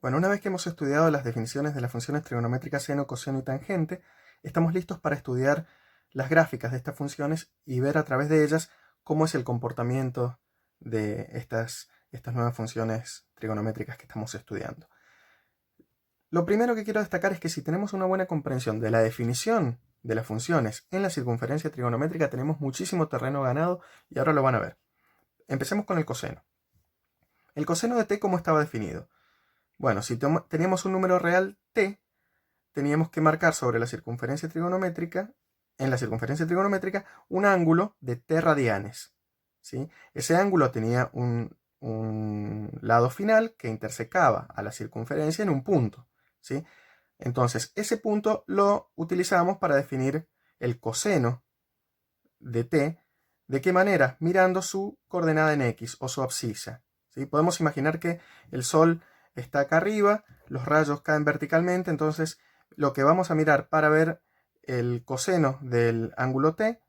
Bueno, una vez que hemos estudiado las definiciones de las funciones trigonométricas seno, coseno y tangente, estamos listos para estudiar las gráficas de estas funciones y ver a través de ellas cómo es el comportamiento de estas nuevas funciones trigonométricas que estamos estudiando. Lo primero que quiero destacar es que si tenemos una buena comprensión de la definición de las funciones en la circunferencia trigonométrica, tenemos muchísimo terreno ganado y ahora lo van a ver. Empecemos con el coseno. El coseno de t, ¿cómo estaba definido? Bueno, si teníamos un número real t, teníamos que marcar sobre la circunferencia trigonométrica, en la circunferencia trigonométrica, un ángulo de t radianes, ¿sí? Ese ángulo tenía un lado final que intersecaba a la circunferencia en un punto, ¿sí? Entonces, ese punto lo utilizamos para definir el coseno de t. ¿De qué manera? Mirando su coordenada en x o su abscisa, ¿sí? Podemos imaginar que el Sol está acá arriba, los rayos caen verticalmente, entonces lo que vamos a mirar para ver el coseno del ángulo t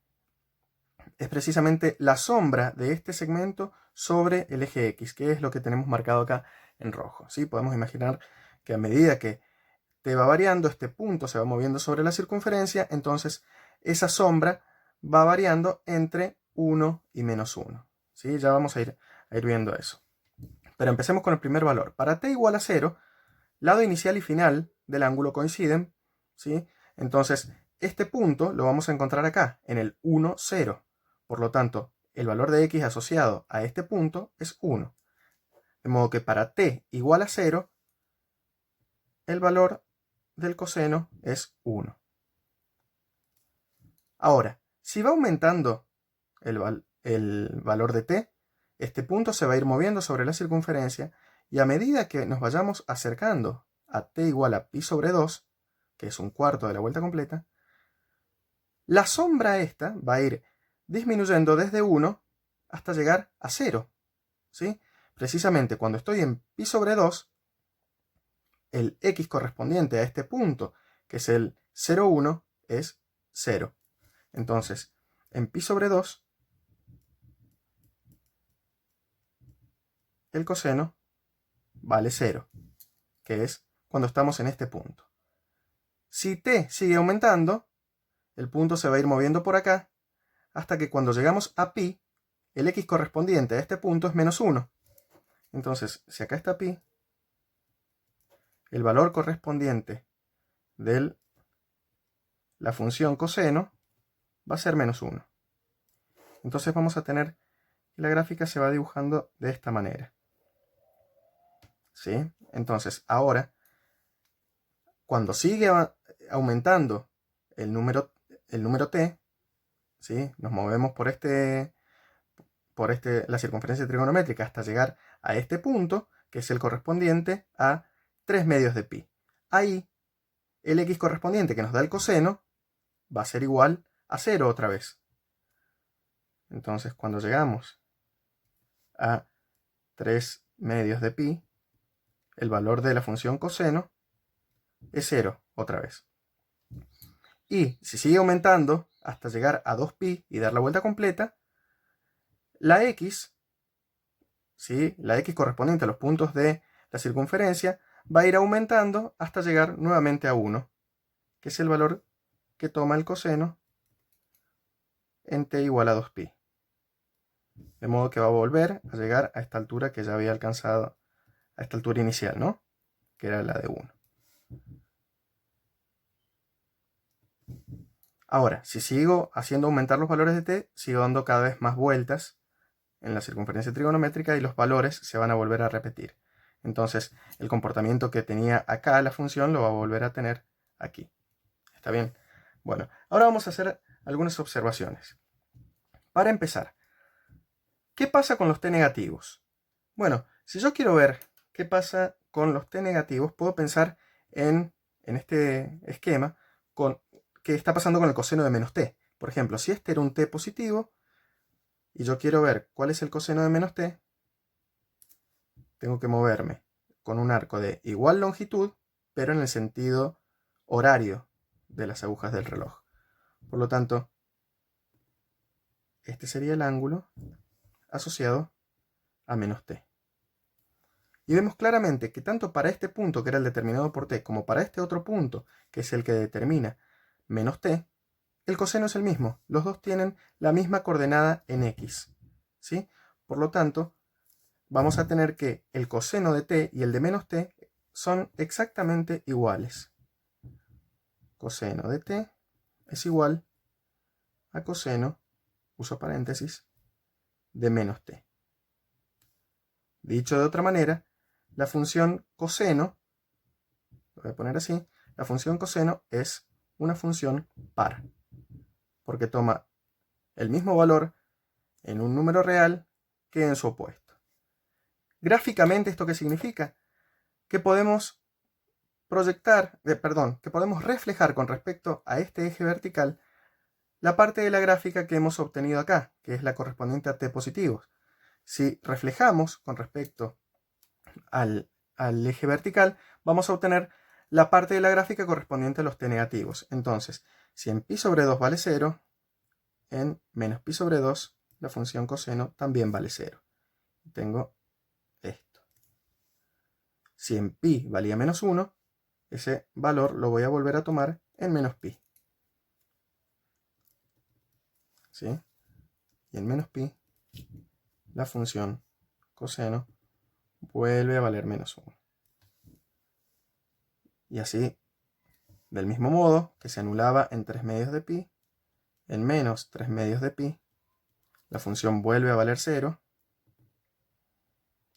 es precisamente la sombra de este segmento sobre el eje x, que es lo que tenemos marcado acá en rojo, ¿sí? Podemos imaginar que a medida que t va variando, este punto se va moviendo sobre la circunferencia, entonces esa sombra va variando entre 1 y menos 1, ¿sí? Ya vamos a ir viendo eso. Pero empecemos con el primer valor. Para t igual a 0, lado inicial y final del ángulo coinciden, ¿sí? Entonces, este punto lo vamos a encontrar acá, en el 1, 0. Por lo tanto, el valor de x asociado a este punto es 1. De modo que para t igual a 0, el valor del coseno es 1. Ahora, si va aumentando el valor de t, este punto se va a ir moviendo sobre la circunferencia y a medida que nos vayamos acercando a t igual a pi sobre 2, que es un cuarto de la vuelta completa, la sombra esta va a ir disminuyendo desde 1 hasta llegar a 0, ¿sí? Precisamente cuando estoy en pi sobre 2, el x correspondiente a este punto, que es el 0,1, es 0. Entonces, en pi sobre 2, el coseno vale 0, que es cuando estamos en este punto. Si t sigue aumentando, el punto se va a ir moviendo por acá, hasta que cuando llegamos a pi, el x correspondiente a este punto es menos 1. Entonces, si acá está pi, el valor correspondiente de la función coseno va a ser menos 1. Entonces vamos a tener que la gráfica se va dibujando de esta manera, ¿sí? Entonces, ahora, cuando sigue aumentando el número t, ¿sí? Nos movemos por la circunferencia trigonométrica hasta llegar a este punto, que es el correspondiente a 3 medios de pi. Ahí, el x correspondiente que nos da el coseno va a ser igual a 0 otra vez. Entonces, cuando llegamos a 3 medios de pi, el valor de la función coseno es 0 otra vez. Y si sigue aumentando hasta llegar a 2pi y dar la vuelta completa, la x, ¿sí? La x correspondiente a los puntos de la circunferencia va a ir aumentando hasta llegar nuevamente a 1, que es el valor que toma el coseno en t igual a 2pi. De modo que va a volver a llegar a esta altura que ya había alcanzado, a esta altura inicial, ¿no? Que era la de 1. Ahora, si sigo haciendo aumentar los valores de t, sigo dando cada vez más vueltas en la circunferencia trigonométrica y los valores se van a volver a repetir. Entonces, el comportamiento que tenía acá la función lo va a volver a tener aquí. ¿Está bien? Bueno, ahora vamos a hacer algunas observaciones. Para empezar, ¿qué pasa con los t negativos? Bueno, si yo quiero ver qué pasa con los t negativos, puedo pensar en este esquema con qué está pasando con el coseno de menos t. Por ejemplo, si este era un t positivo y yo quiero ver cuál es el coseno de menos t, tengo que moverme con un arco de igual longitud, pero en el sentido horario de las agujas del reloj. Por lo tanto, este sería el ángulo asociado a menos t. Y vemos claramente que tanto para este punto, que era el determinado por t, como para este otro punto, que es el que determina menos t, el coseno es el mismo. Los dos tienen la misma coordenada en x, ¿sí? Por lo tanto, vamos a tener que el coseno de t y el de menos t son exactamente iguales. Coseno de t es igual a coseno, uso paréntesis, de menos t. Dicho de otra manera, la función coseno, lo voy a poner así, la función coseno es una función par, porque toma el mismo valor en un número real que en su opuesto. Gráficamente, ¿esto qué significa? Que podemos que podemos reflejar con respecto a este eje vertical la parte de la gráfica que hemos obtenido acá, que es la correspondiente a t positivos. Si reflejamos con respecto al eje vertical, vamos a obtener la parte de la gráfica correspondiente a los t negativos. Entonces, si en pi sobre 2 vale 0, en menos pi sobre 2, la función coseno también vale 0. Tengo esto. Si en pi valía menos 1, ese valor lo voy a volver a tomar en menos pi. ¿Sí? Y en menos pi, la función coseno vuelve a valer menos 1. Y así, del mismo modo que se anulaba en 3 medios de pi, en menos 3 medios de pi, la función vuelve a valer 0.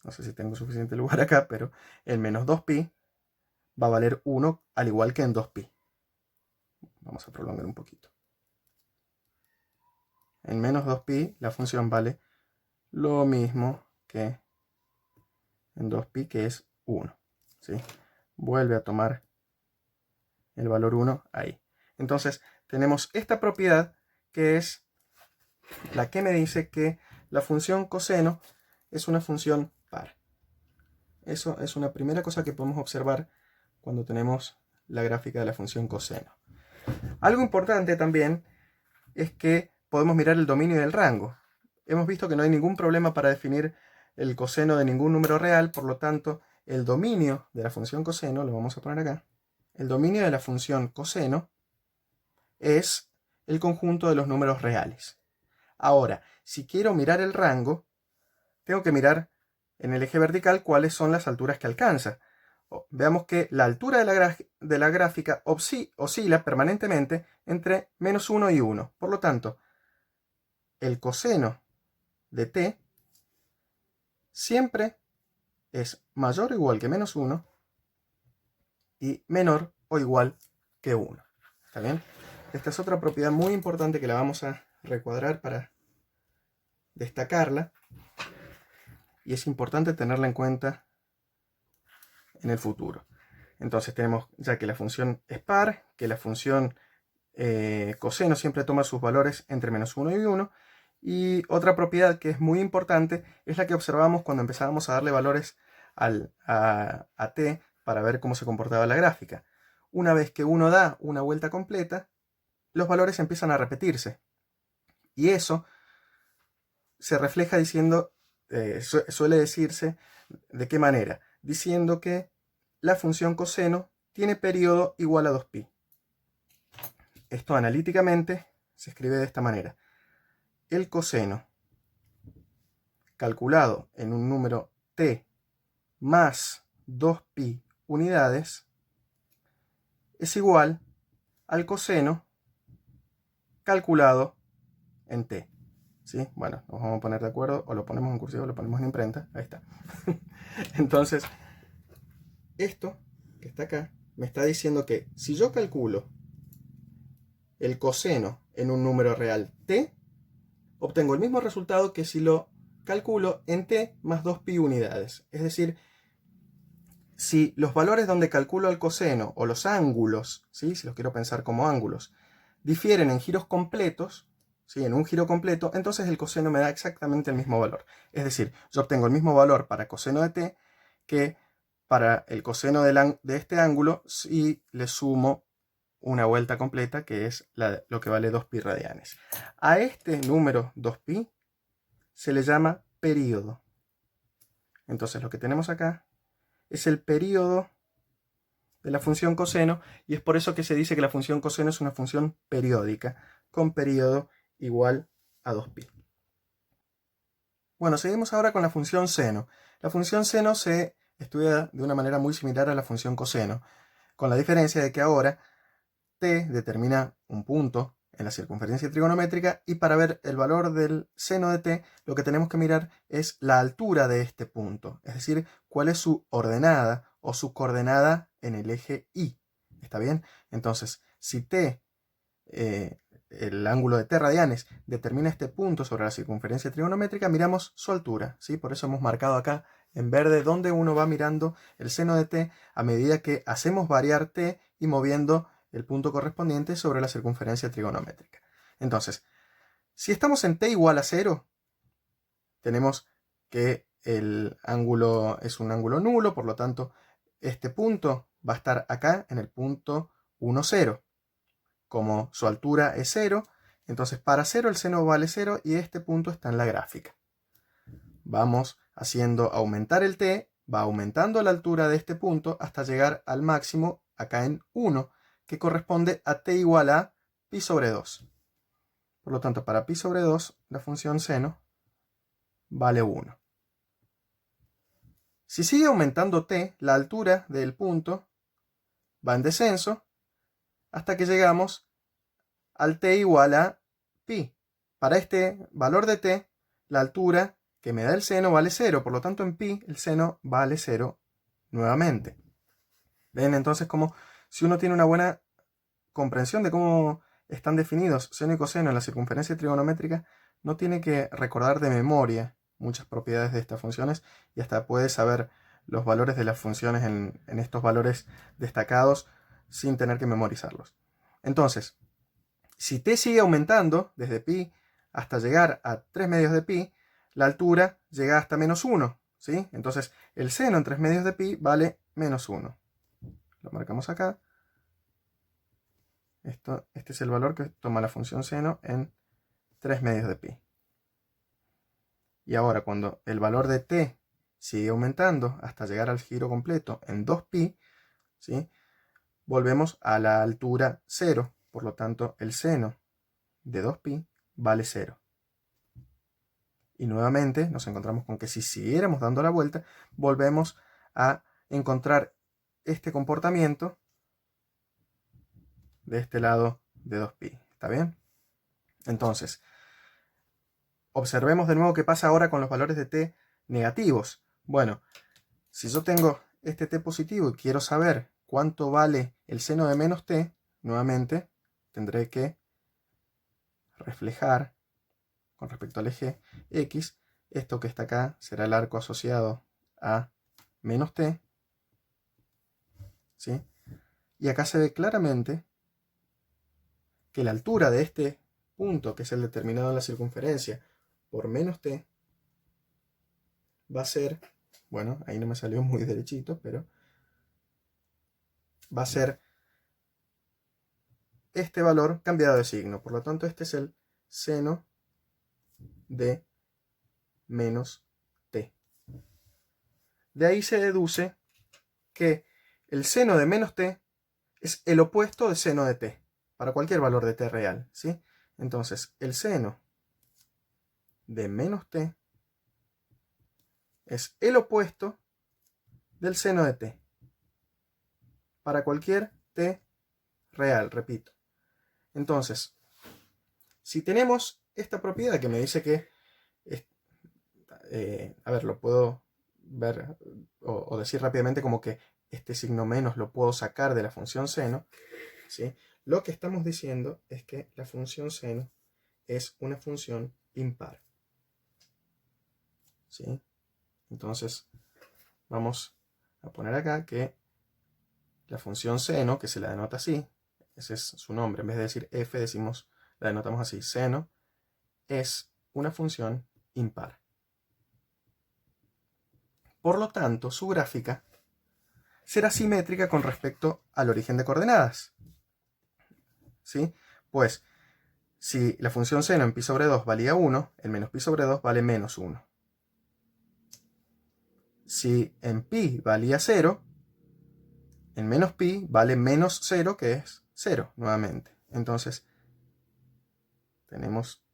No sé si tengo suficiente lugar acá, pero en menos 2pi va a valer 1, al igual que en 2pi. Vamos a prolongar un poquito. En menos 2pi la función vale lo mismo que en 2pi, que es 1. ¿Sí? Vuelve a tomar el valor 1 ahí. Entonces tenemos esta propiedad que es la que me dice que la función coseno es una función par. Eso es una primera cosa que podemos observar cuando tenemos la gráfica de la función coseno. Algo importante también es que podemos mirar el dominio del rango. Hemos visto que no hay ningún problema para definir el coseno de ningún número real, por lo tanto, el dominio de la función coseno, lo vamos a poner acá, el dominio de la función coseno es el conjunto de los números reales. Ahora, si quiero mirar el rango, tengo que mirar en el eje vertical cuáles son las alturas que alcanza. Veamos que la altura de la gráfica oscila permanentemente entre menos 1 y 1. Por lo tanto, el coseno de t siempre es mayor o igual que menos 1 y menor o igual que 1. ¿Está bien? Esta es otra propiedad muy importante que la vamos a recuadrar para destacarla. Y es importante tenerla en cuenta en el futuro. Entonces tenemos ya que la función es par, que la función coseno siempre toma sus valores entre menos 1 y 1. Y otra propiedad que es muy importante es la que observamos cuando empezábamos a darle valores a t para ver cómo se comportaba la gráfica. Una vez que uno da una vuelta completa, los valores empiezan a repetirse. Y eso se refleja diciendo, suele decirse, ¿de qué manera? Diciendo que la función coseno tiene periodo igual a 2pi. Esto analíticamente se escribe de esta manera. El coseno calculado en un número t más 2pi unidades es igual al coseno calculado en t. ¿Sí? Bueno, nos vamos a poner de acuerdo, o lo ponemos en cursivo o lo ponemos en imprenta. Ahí está. Entonces, esto que está acá me está diciendo que si yo calculo el coseno en un número real t, obtengo el mismo resultado que si lo calculo en t más 2pi unidades. Es decir, si los valores donde calculo el coseno o los ángulos, ¿sí? Si los quiero pensar como ángulos, difieren en giros completos, ¿sí? En un giro completo, entonces el coseno me da exactamente el mismo valor. Es decir, yo obtengo el mismo valor para coseno de t que para el coseno de este ángulo si le sumo una vuelta completa, que es lo que vale 2pi radianes. A este número 2pi se le llama período. Entonces lo que tenemos acá es el período de la función coseno, y es por eso que se dice que la función coseno es una función periódica, con período igual a 2pi. Bueno, seguimos ahora con la función seno. La función seno se estudia de una manera muy similar a la función coseno, con la diferencia de que ahora t determina un punto en la circunferencia trigonométrica, y para ver el valor del seno de t lo que tenemos que mirar es la altura de este punto, es decir, cuál es su ordenada o su coordenada en el eje y. ¿Está bien? Entonces, si t, el ángulo de t radianes, determina este punto sobre la circunferencia trigonométrica, miramos su altura, ¿sí? Por eso hemos marcado acá en verde donde uno va mirando el seno de t a medida que hacemos variar t y moviendo el punto correspondiente sobre la circunferencia trigonométrica. Entonces, si estamos en t igual a 0, tenemos que el ángulo es un ángulo nulo, por lo tanto, este punto va a estar acá en el punto 1, 0. Como su altura es 0, entonces para 0 el seno vale 0 y este punto está en la gráfica. Vamos haciendo aumentar el t, va aumentando la altura de este punto hasta llegar al máximo acá en 1, que corresponde a t igual a pi sobre 2. Por lo tanto, para pi sobre 2, la función seno vale 1. Si sigue aumentando t, la altura del punto va en descenso hasta que llegamos al t igual a pi. Para este valor de t, la altura que me da el seno vale 0, por lo tanto en pi el seno vale 0 nuevamente. ¿Ven? Entonces, como si uno tiene una buena comprensión de cómo están definidos seno y coseno en la circunferencia trigonométrica, no tiene que recordar de memoria muchas propiedades de estas funciones y hasta puede saber los valores de las funciones en estos valores destacados sin tener que memorizarlos. Entonces, si t sigue aumentando desde pi hasta llegar a 3 medios de pi, la altura llega hasta menos 1, ¿sí? Entonces, el seno en 3 medios de pi vale menos 1. Lo marcamos acá. Este es el valor que toma la función seno en 3 medios de pi. Y ahora, cuando el valor de t sigue aumentando hasta llegar al giro completo en 2pi, ¿sí? Volvemos a la altura 0. Por lo tanto, el seno de 2pi vale 0. Y nuevamente nos encontramos con que si siguiéramos dando la vuelta, volvemos a encontrar este comportamiento de este lado de 2pi. ¿Está bien? Entonces, observemos de nuevo qué pasa ahora con los valores de t negativos. Bueno, si yo tengo este t positivo y quiero saber cuánto vale el seno de menos t, nuevamente tendré que reflejar con respecto al eje x. Esto que está acá será el arco asociado a menos t, ¿sí? Y acá se ve claramente que la altura de este punto, que es el determinado en la circunferencia, por menos t, va a ser, bueno, ahí no me salió muy derechito, pero va a ser este valor cambiado de signo. Por lo tanto, este es el seno de menos t. De ahí se deduce que el seno de menos t es el opuesto de seno de t, para cualquier valor de t real, ¿sí? Entonces, el seno de menos t es el opuesto del seno de t, para cualquier t real, repito. Entonces, si tenemos esta propiedad que me dice que, a ver, lo puedo ver o decir rápidamente como que este signo menos lo puedo sacar de la función seno, ¿sí? Lo que estamos diciendo es que la función seno es una función impar, ¿sí? Entonces, vamos a poner acá que la función seno, que se la denota así, ese es su nombre, en vez de decir f, la denotamos así, seno, es una función impar. Por lo tanto, su gráfica será simétrica con respecto al origen de coordenadas, ¿sí? Pues, si la función seno en pi sobre 2 valía 1, el menos pi sobre 2 vale menos 1. Si en pi valía 0, en menos pi vale menos 0, que es 0 nuevamente. Entonces, tenemos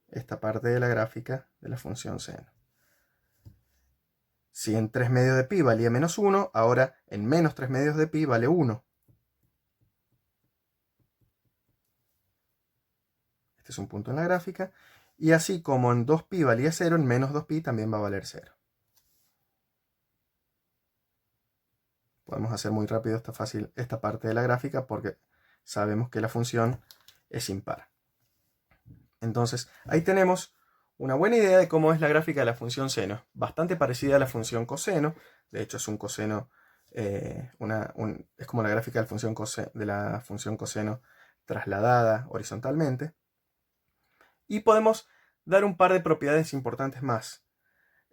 esta parte de la gráfica de la función seno. Si en 3 medios de pi valía menos 1, ahora en menos 3 medios de pi vale 1. Este es un punto en la gráfica. Y así como en 2pi valía 0, en menos 2pi también va a valer 0. Podemos hacer muy rápido esta parte de la gráfica porque sabemos que la función es impar. Entonces, ahí tenemos una buena idea de cómo es la gráfica de la función seno. Bastante parecida a la función coseno. De hecho, es un coseno, es como la gráfica de la función coseno trasladada horizontalmente. Y podemos dar un par de propiedades importantes más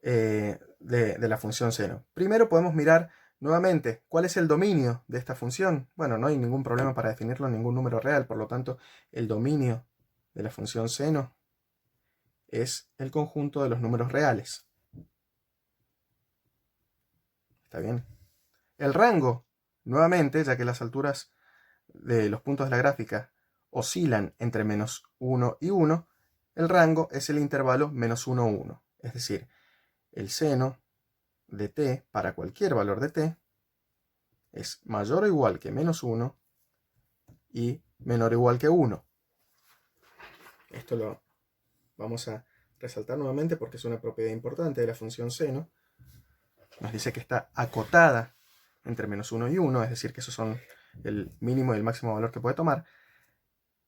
de la función seno. Primero podemos mirar nuevamente cuál es el dominio de esta función. Bueno, no hay ningún problema para definirlo en ningún número real, por lo tanto el dominio de la función seno es el conjunto de los números reales. ¿Está bien? El rango, nuevamente, ya que las alturas de los puntos de la gráfica oscilan entre menos 1 y 1, el rango es el intervalo menos 1, 1. Es decir, el seno de t para cualquier valor de t es mayor o igual que menos 1 y menor o igual que 1. Esto lo vamos a resaltar nuevamente porque es una propiedad importante de la función seno. Nos dice que está acotada entre menos 1 y 1, es decir, que esos son el mínimo y el máximo valor que puede tomar.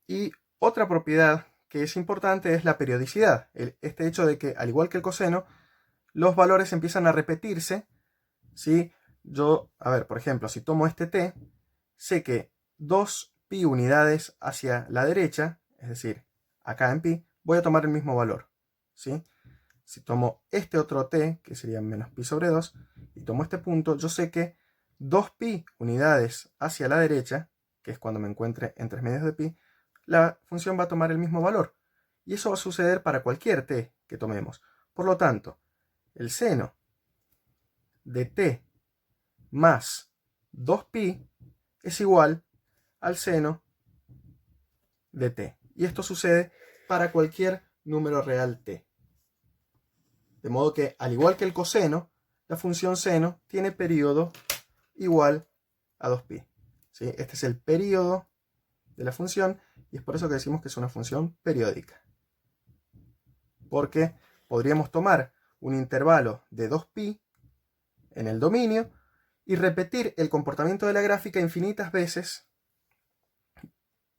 Y otra propiedad que es importante es la periodicidad. Este hecho de que, al igual que el coseno, los valores empiezan a repetirse. Si yo, por ejemplo, si tomo este t, sé que 2pi unidades hacia la derecha, es decir, acá en pi, voy a tomar el mismo valor, ¿sí? Si tomo este otro t, que sería menos pi sobre 2, y tomo este punto, yo sé que 2pi unidades hacia la derecha, que es cuando me encuentre en 3 medios de pi, la función va a tomar el mismo valor. Y eso va a suceder para cualquier t que tomemos. Por lo tanto, el seno de t más 2pi es igual al seno de t. Y esto sucede para cualquier número real t. De modo que, al igual que el coseno, la función seno tiene periodo igual a 2pi. ¿Sí? Este es el periodo de la función y es por eso que decimos que es una función periódica. Porque podríamos tomar un intervalo de 2pi en el dominio y repetir el comportamiento de la gráfica infinitas veces,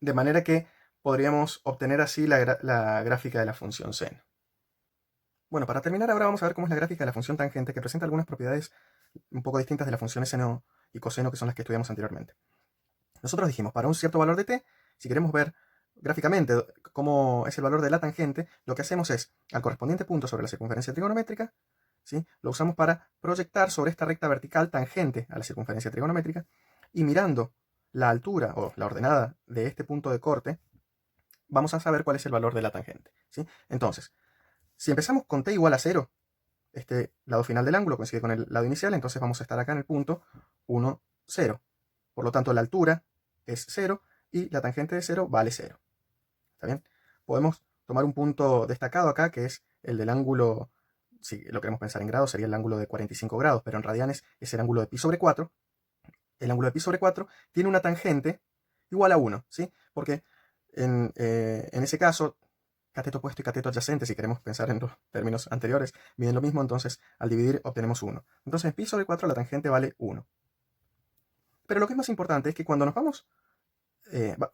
de manera que podríamos obtener así la gráfica de la función seno. Bueno, para terminar ahora vamos a ver cómo es la gráfica de la función tangente, que presenta algunas propiedades un poco distintas de las funciones seno y coseno, que son las que estudiamos anteriormente. Nosotros dijimos, para un cierto valor de t, si queremos ver gráficamente cómo es el valor de la tangente, lo que hacemos es, al correspondiente punto sobre la circunferencia trigonométrica, ¿sí? Lo usamos para proyectar sobre esta recta vertical tangente a la circunferencia trigonométrica, y mirando la altura o la ordenada de este punto de corte, vamos a saber cuál es el valor de la tangente, ¿sí? Entonces, si empezamos con t igual a 0, este lado final del ángulo coincide con el lado inicial, entonces vamos a estar acá en el punto 1, 0. Por lo tanto, la altura es 0 y la tangente de 0 vale 0. ¿Está bien? Podemos tomar un punto destacado acá, que es el del ángulo, si lo queremos pensar en grados, sería el ángulo de 45 grados, pero en radianes es el ángulo de pi sobre 4. El ángulo de pi sobre 4 tiene una tangente igual a 1, ¿sí? Porque en ese caso, cateto opuesto y cateto adyacente, si queremos pensar en los términos anteriores, miden lo mismo, entonces al dividir obtenemos 1. Entonces en pi sobre 4 la tangente vale 1. Pero lo que es más importante es que cuando nos vamos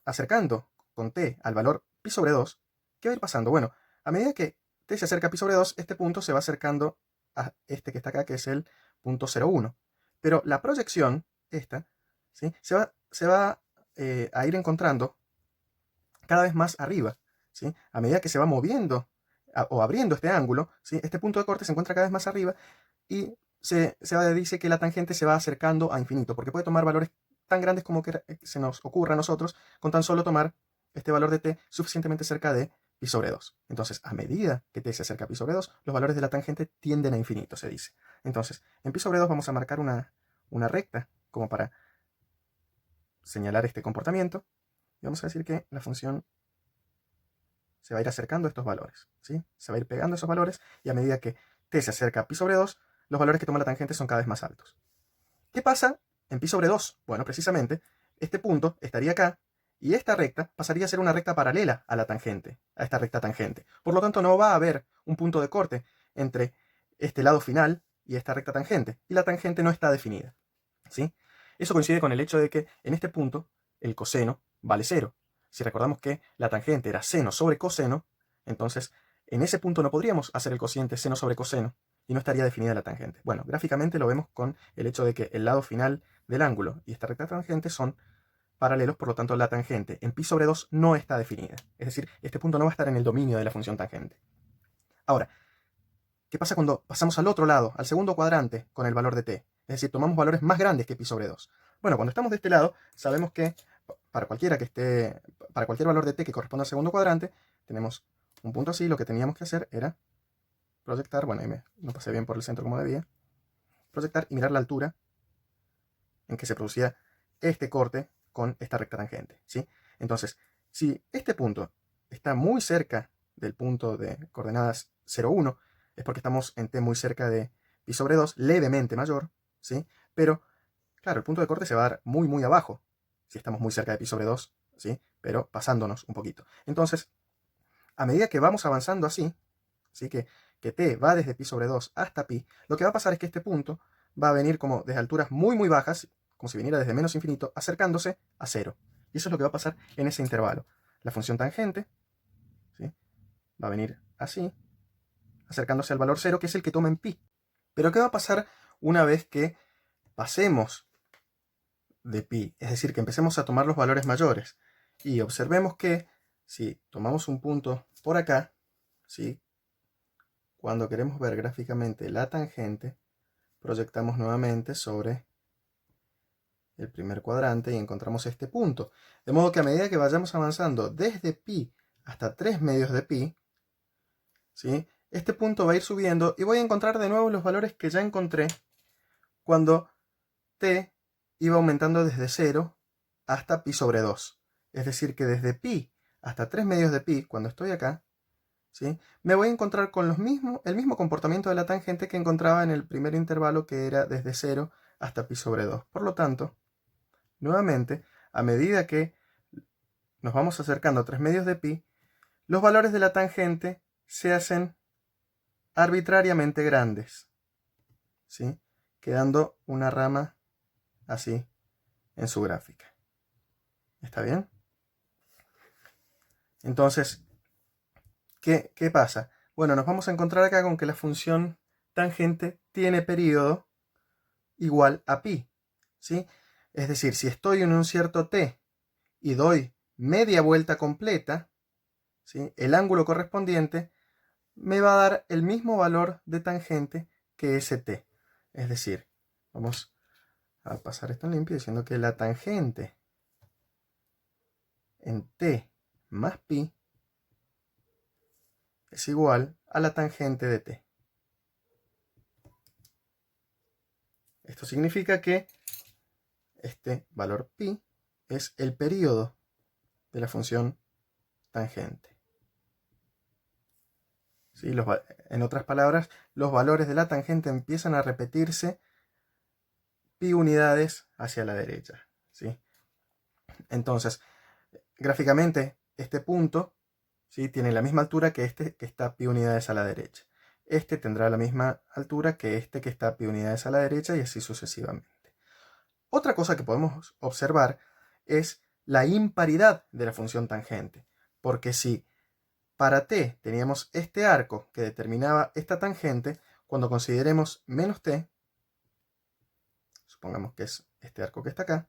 acercando con t al valor pi sobre 2, ¿qué va a ir pasando? Bueno, a medida que t se acerca a pi sobre 2, este punto se va acercando a este que está acá, que es el punto 0,1. Pero la proyección, esta, ¿sí? se va a ir encontrando cada vez más arriba, ¿sí? A medida que se va moviendo o abriendo este ángulo, ¿sí? Este punto de corte se encuentra cada vez más arriba y se dice que la tangente se va acercando a infinito, porque puede tomar valores tan grandes como que se nos ocurra a nosotros, con tan solo tomar este valor de t suficientemente cerca de pi sobre 2. Entonces, a medida que t se acerca a pi sobre 2, los valores de la tangente tienden a infinito, se dice. Entonces, en pi sobre 2 vamos a marcar una recta como para señalar este comportamiento. Y vamos a decir que la función se va a ir acercando a estos valores, ¿sí? Se va a ir pegando esos valores y a medida que t se acerca a pi sobre 2, los valores que toma la tangente son cada vez más altos. ¿Qué pasa en pi sobre 2? Bueno, precisamente, este punto estaría acá y esta recta pasaría a ser una recta paralela a la tangente, a esta recta tangente. Por lo tanto, no va a haber un punto de corte entre este lado final y esta recta tangente, y la tangente no está definida, ¿sí? Eso coincide con el hecho de que en este punto el coseno vale 0. Si recordamos que la tangente era seno sobre coseno, entonces en ese punto no podríamos hacer el cociente seno sobre coseno y no estaría definida la tangente. Bueno, gráficamente lo vemos con el hecho de que el lado final del ángulo y esta recta tangente son paralelos, por lo tanto la tangente en pi sobre 2 no está definida. Es decir, este punto no va a estar en el dominio de la función tangente. Ahora, ¿qué pasa cuando pasamos al otro lado, al segundo cuadrante, con el valor de t? Es decir, tomamos valores más grandes que pi sobre 2. Bueno, cuando estamos de este lado, sabemos que para cualquier valor de t que corresponda al segundo cuadrante, tenemos un punto así. Lo que teníamos que hacer era proyectar, bueno, ahí no pasé bien por el centro como debía, proyectar y mirar la altura en que se producía este corte con esta recta tangente, ¿sí? Entonces, si este punto está muy cerca del punto de coordenadas 0, 1, es porque estamos en t muy cerca de pi sobre 2, levemente mayor, ¿sí? Pero, claro, el punto de corte se va a dar muy, muy abajo, si estamos muy cerca de pi sobre 2, ¿sí? Pero pasándonos un poquito. Entonces, a medida que vamos avanzando así, ¿sí? Que t va desde pi sobre 2 hasta pi, lo que va a pasar es que este punto va a venir como desde alturas muy, muy bajas, como si viniera desde menos infinito, acercándose a 0. Y eso es lo que va a pasar en ese intervalo. La función tangente, ¿sí? Va a venir así, acercándose al valor 0, que es el que toma en pi. Pero ¿qué va a pasar una vez que pasemos de pi? Es decir, que empecemos a tomar los valores mayores. Y observemos que si tomamos un punto por acá, ¿sí? Cuando queremos ver gráficamente la tangente, proyectamos nuevamente sobre el primer cuadrante y encontramos este punto. De modo que a medida que vayamos avanzando desde pi hasta 3 medios de pi, ¿sí? Este punto va a ir subiendo y voy a encontrar de nuevo los valores que ya encontré cuando t iba aumentando desde 0 hasta pi sobre 2. Es decir, que desde pi hasta 3 medios de pi, cuando estoy acá, ¿sí? Me voy a encontrar con el mismo comportamiento de la tangente que encontraba en el primer intervalo, que era desde 0 hasta pi sobre 2. Por lo tanto, nuevamente, a medida que nos vamos acercando a 3 medios de pi, los valores de la tangente se hacen arbitrariamente grandes, ¿sí? Quedando una rama así en su gráfica. ¿Está bien? Entonces, ¿qué pasa? Bueno, nos vamos a encontrar acá con que la función tangente tiene periodo igual a pi, ¿sí? Es decir, si estoy en un cierto t y doy media vuelta completa, ¿sí? El ángulo correspondiente me va a dar el mismo valor de tangente que ese t. Es decir, vamos a pasar esto en limpio diciendo que la tangente en t más pi es igual a la tangente de t. Esto significa que este valor pi es el periodo de la función tangente. ¿Sí? En otras palabras, los valores de la tangente empiezan a repetirse pi unidades hacia la derecha, ¿sí? Entonces, gráficamente, este punto, ¿sí? Tiene la misma altura que este que está pi unidades a la derecha. Este tendrá la misma altura que este que está pi unidades a la derecha y así sucesivamente. Otra cosa que podemos observar es la imparidad de la función tangente, porque si para t teníamos este arco que determinaba esta tangente, cuando consideremos menos t, supongamos que es este arco que está acá,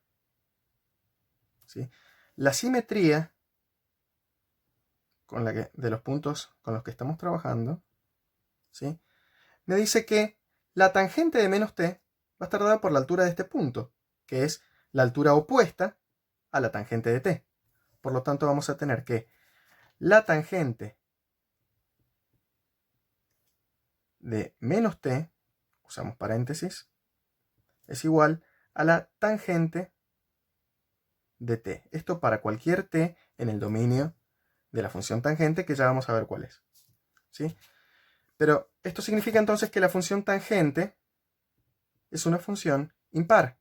¿sí? La simetría de los puntos con los que estamos trabajando, ¿sí? Me dice que la tangente de menos t va a estar dada por la altura de este punto, que es la altura opuesta a la tangente de t. Por lo tanto, vamos a tener que la tangente de menos t, usamos paréntesis, es igual a la tangente de t. Esto para cualquier t en el dominio de la función tangente, que ya vamos a ver cuál es. ¿Sí? Pero esto significa entonces que la función tangente es una función impar.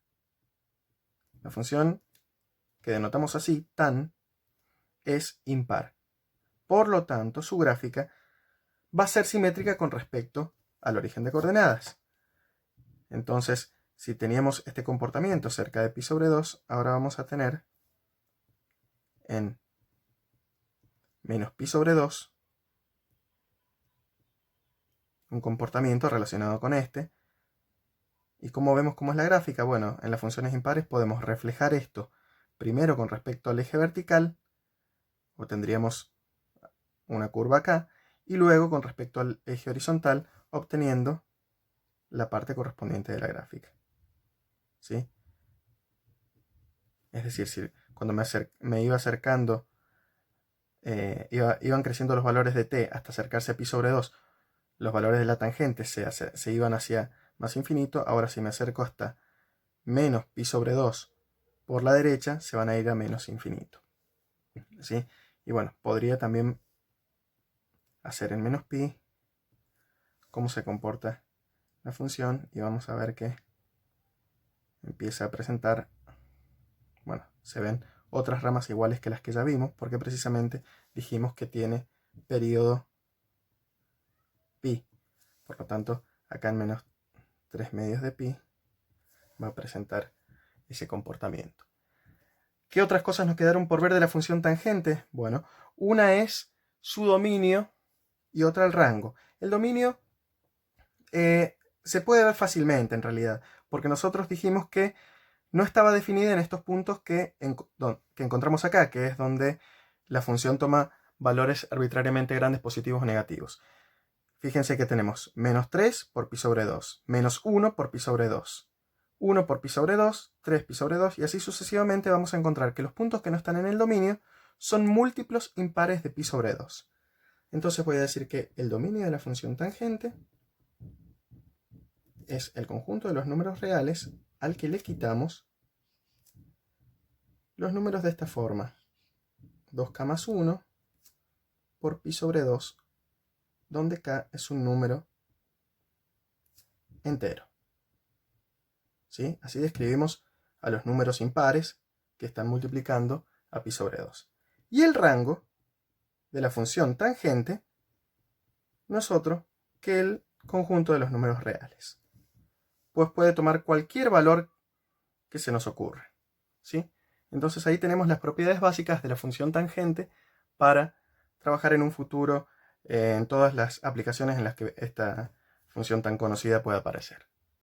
La función que denotamos así, tan, es impar. Por lo tanto, su gráfica va a ser simétrica con respecto al origen de coordenadas. Entonces, si teníamos este comportamiento cerca de pi sobre 2, ahora vamos a tener en menos pi sobre 2 un comportamiento relacionado con este. ¿Y cómo vemos cómo es la gráfica? Bueno, en las funciones impares podemos reflejar esto primero con respecto al eje vertical, o tendríamos una curva acá, y luego con respecto al eje horizontal, obteniendo la parte correspondiente de la gráfica. ¿Sí? Es decir, si cuando me iba acercando, iban creciendo los valores de t hasta acercarse a pi sobre 2, los valores de la tangente se iban hacia más infinito. Ahora si me acerco hasta menos pi sobre 2 por la derecha, se van a ir a menos infinito. ¿Sí? Y bueno, podría también hacer en menos pi cómo se comporta la función, y vamos a ver que empieza a presentar, bueno, se ven otras ramas iguales que las que ya vimos, porque precisamente dijimos que tiene periodo pi. Por lo tanto, acá en menos 3 medios de pi va a presentar ese comportamiento. ¿Qué otras cosas nos quedaron por ver de la función tangente? Bueno, una es su dominio y otra el rango. El dominio se puede ver fácilmente en realidad, porque nosotros dijimos que no estaba definida en estos puntos que encontramos acá, que es donde la función toma valores arbitrariamente grandes, positivos o negativos. Fíjense que tenemos menos 3 por pi sobre 2, menos 1 por pi sobre 2, 1 por pi sobre 2, 3 pi sobre 2, y así sucesivamente vamos a encontrar que los puntos que no están en el dominio son múltiplos impares de pi sobre 2. Entonces voy a decir que el dominio de la función tangente es el conjunto de los números reales al que le quitamos los números de esta forma: 2k más 1 por pi sobre 2, donde k es un número entero. ¿Sí? Así describimos a los números impares que están multiplicando a pi sobre 2. Y el rango de la función tangente no es otro que el conjunto de los números reales. Pues puede tomar cualquier valor que se nos ocurra. ¿Sí? Entonces ahí tenemos las propiedades básicas de la función tangente para trabajar en un futuro en todas las aplicaciones en las que esta función tan conocida pueda aparecer.